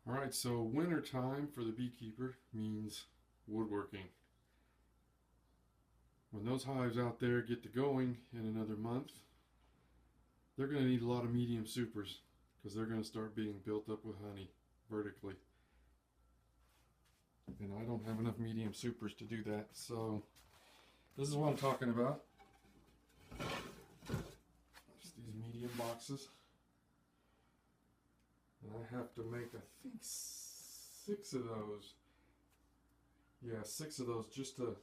Alright, so winter time for the beekeeper means woodworking. When those hives out there get to going in another month, they're going to need a lot of medium supers because they're going to start being built up with honey vertically. And I don't have enough medium supers to do that, so this is what I'm talking about. Just these medium boxes. And I have to make, I think, 6 of those. Yeah, 6 of those just to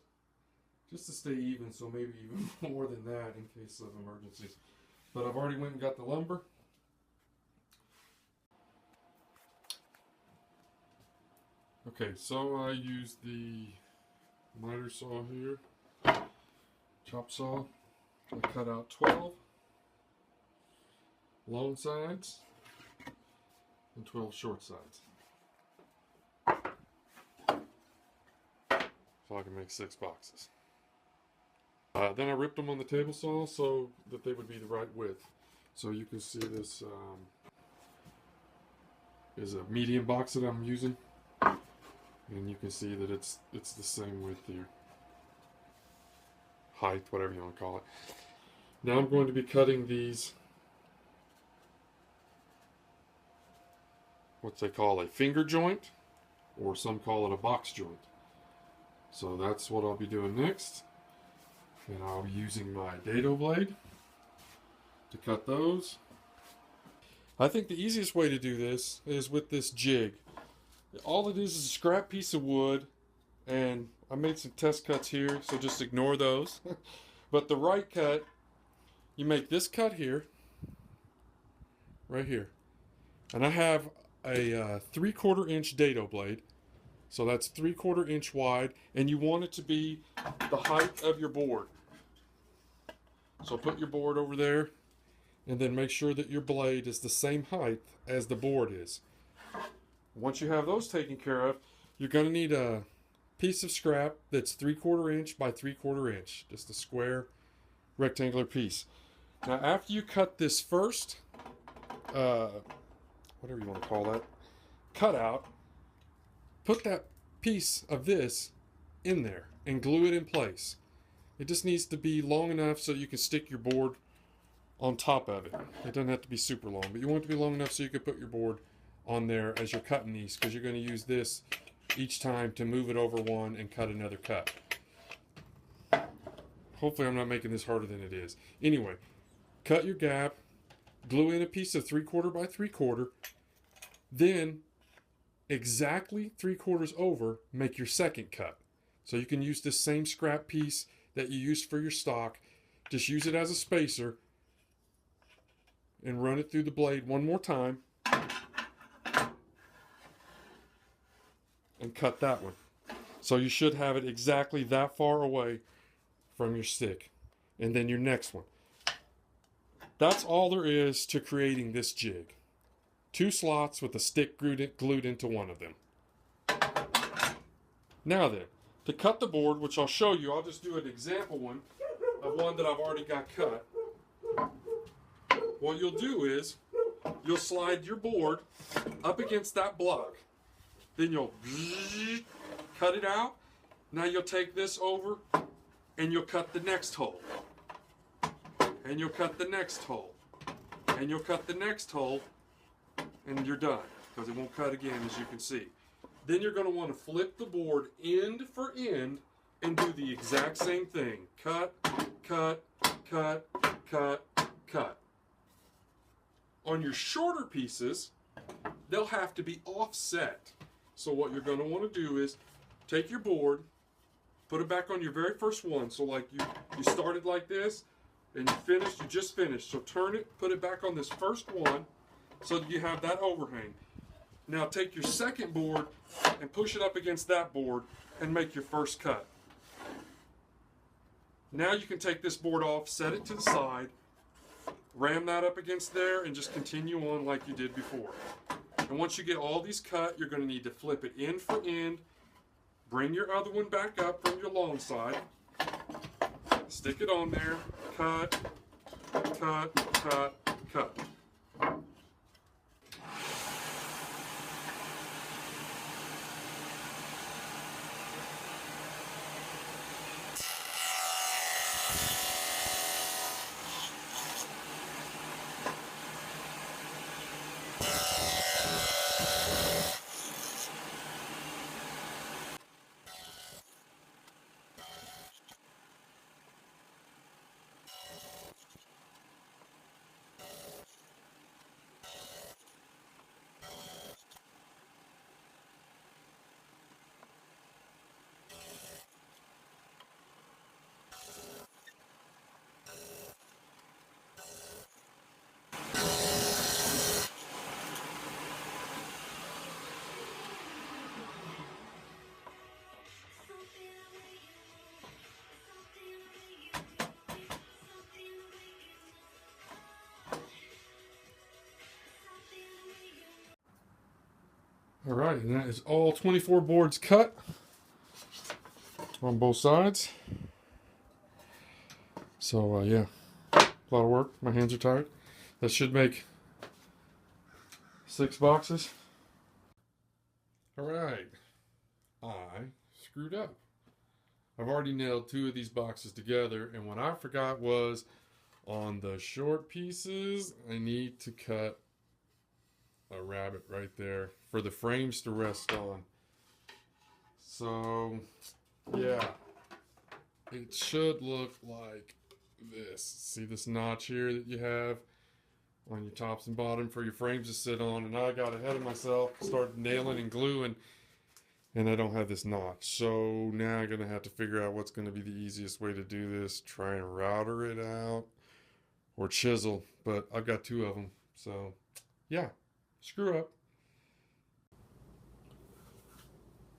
stay even, so maybe even more than that in case of emergencies. But I've already went and got the lumber. Okay, so I use the miter saw here, chop saw. I cut out 12 long sides and 12 short sides. So I can make 6 boxes. Then I ripped them on the table saw so that they would be the right width. So you can see this is a medium box that I'm using. And you can see that it's the same width here. Height, whatever you want to call it. Now I'm going to be cutting these, what they call a finger joint, or some call it a box joint. So that's what I'll be doing next. And I'll be using my dado blade to cut those. I think the easiest way to do this is with this jig. All it is a scrap piece of wood, and I made some test cuts here, so just ignore those. But the right cut, you make this cut here, right here. And I have a 3/4 inch dado blade. So that's 3/4 inch wide, and you want it to be the height of your board. So put your board over there, and then make sure that your blade is the same height as the board is. Once you have those taken care of, you're going to need a piece of scrap that's 3/4 inch by 3/4 inch, just a square rectangular piece. Now after you cut this first, whatever you want to call that, cut out, put that piece of this in there and glue it in place. It just needs to be long enough so you can stick your board on top of it. It doesn't have to be super long, but you want it to be long enough so you can put your board on there as you're cutting these, because you're going to use this each time to move it over one and cut another cut. Hopefully I'm not making this harder than it is. Anyway, cut your gap, glue in a piece of 3/4 by 3/4, then exactly 3/4 over, make your second cut. So you can use this same scrap piece that you used for your stock, just use it as a spacer and run it through the blade one more time and cut that one. So you should have it exactly that far away from your stick. And then your next one. That's all there is to creating this jig. 2 slots with a stick glued into one of them. Now then, to cut the board, which I'll show you, I'll just do an example one of one that I've already got cut. What you'll do is, you'll slide your board up against that block. Then you'll cut it out. Now you'll take this over and you'll cut the next hole. And you'll cut the next hole. And you'll cut the next hole. And you're done, because it won't cut again, as you can see. Then you're going to want to flip the board end for end and do the exact same thing. Cut, cut, cut, cut, cut. On your shorter pieces, they'll have to be offset. So what you're going to want to do is take your board, put it back on your very first one. So like you started like this, and you just finished. So turn it, put it back on this first one, so that you have that overhang. Now take your second board and push it up against that board and make your first cut. Now you can take this board off, set it to the side, ram that up against there, and just continue on like you did before. And once you get all these cut, you're going to need to flip it end for end, bring your other one back up from your long side, stick it on there, cut, cut, cut, cut. All right, and that is all 24 boards cut on both sides. So yeah, a lot of work. My hands are tired. That should make 6 boxes. All right, I screwed up. I've already nailed 2 of these boxes together, and what I forgot was on the short pieces, I need to cut a rabbit right there for the frames to rest on. So yeah, it should look like this. See this notch here that you have on your tops and bottom for your frames to sit on, and I got ahead of myself, started nailing and gluing, and I don't have this notch. So now I'm gonna have to figure out what's gonna be the easiest way to do this. Try and router it out or chisel, but I've got 2 of them. So yeah, screw up.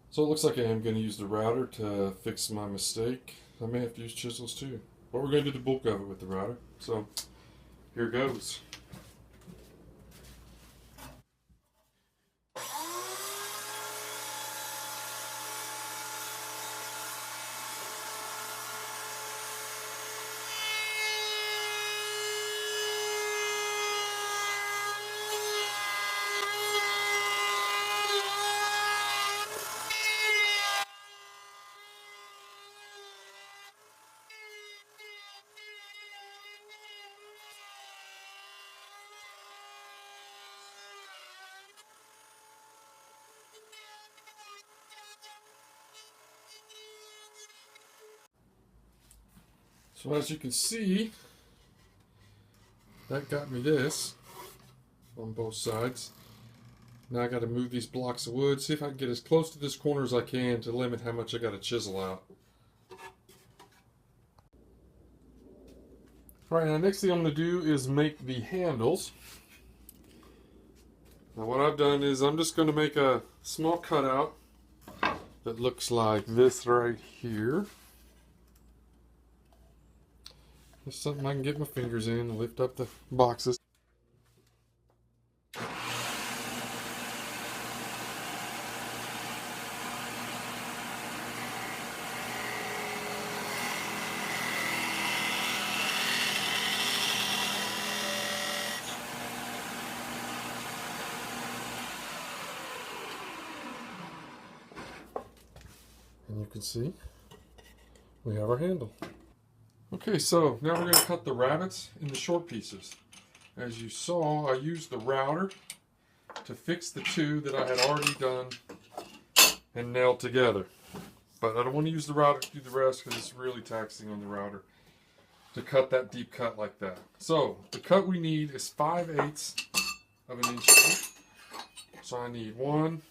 So it looks like I am going to use the router to fix my mistake. I may have to use chisels too, but we're going to do the bulk of it with the router. So here goes. So as you can see, that got me this on both sides. Now I got to move these blocks of wood, see if I can get as close to this corner as I can to limit how much I got to chisel out. Alright, now next thing I'm going to do is make the handles. Now what I've done is I'm just going to make a small cutout that looks like this right here. Just something I can get my fingers in and lift up the boxes. And you can see we have our handle. Okay, so now we're going to cut the rabbits into short pieces. As you saw, I used the router to fix the 2 that I had already done and nailed together. But I don't want to use the router to do the rest because it's really taxing on the router to cut that deep cut like that. So the cut we need is 5/8 of an inch deep. So I need 1.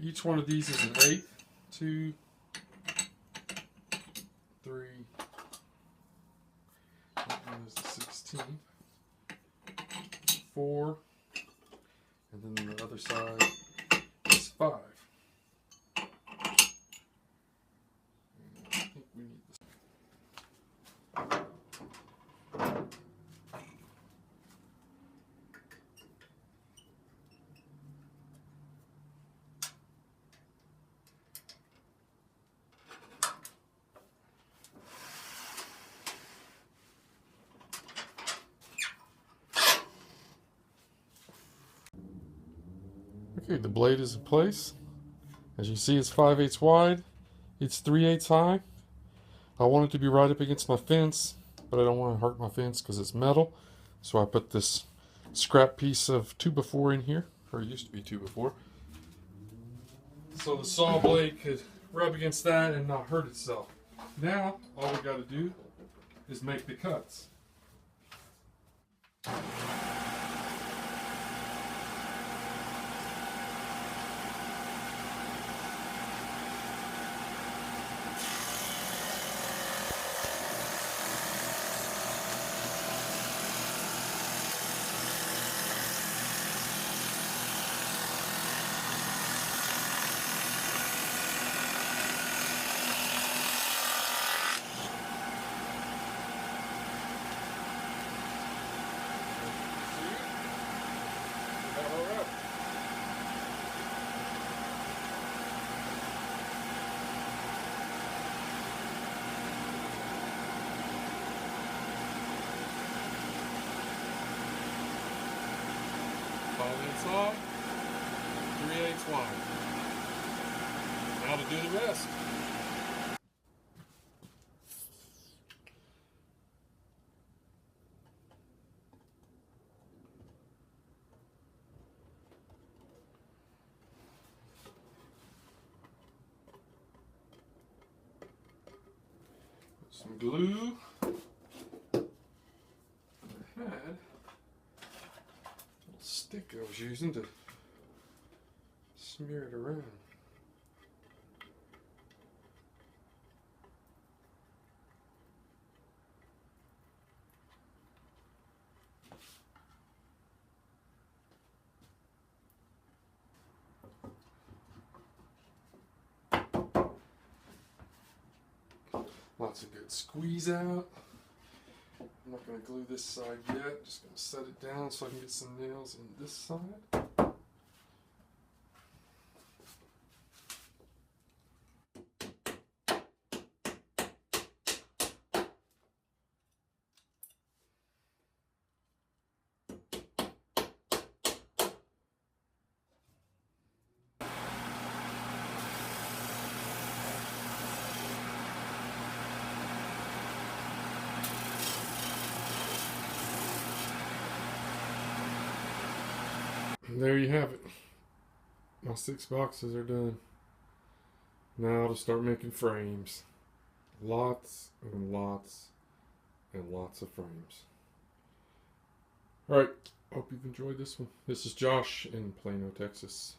Each one of these is an 1/8, 2, 3, that one is the 16th, 4, and then the other side is 5. And I think we need this. Okay, the blade is in place. As you see, it's 5/8 wide. It's 3/8 high. I want it to be right up against my fence, but I don't want to hurt my fence because it's metal. So I put this scrap piece of 2x4 in here, or it used to be 2x4. So the saw blade could rub against that and not hurt itself. Now, all we got to do is make the cuts. See? 5 inside, 3/8 wide. Now to do the rest. Some glue. I had a little stick I was using to smear it around. Lots of good squeeze out. I'm not going to glue this side yet. Just going to set it down so I can get some nails in this side. And there you have it. My 6 boxes are done. Now to start making frames. Lots and lots and lots of frames. Alright, hope you've enjoyed this one. This is Josh in Plano, Texas.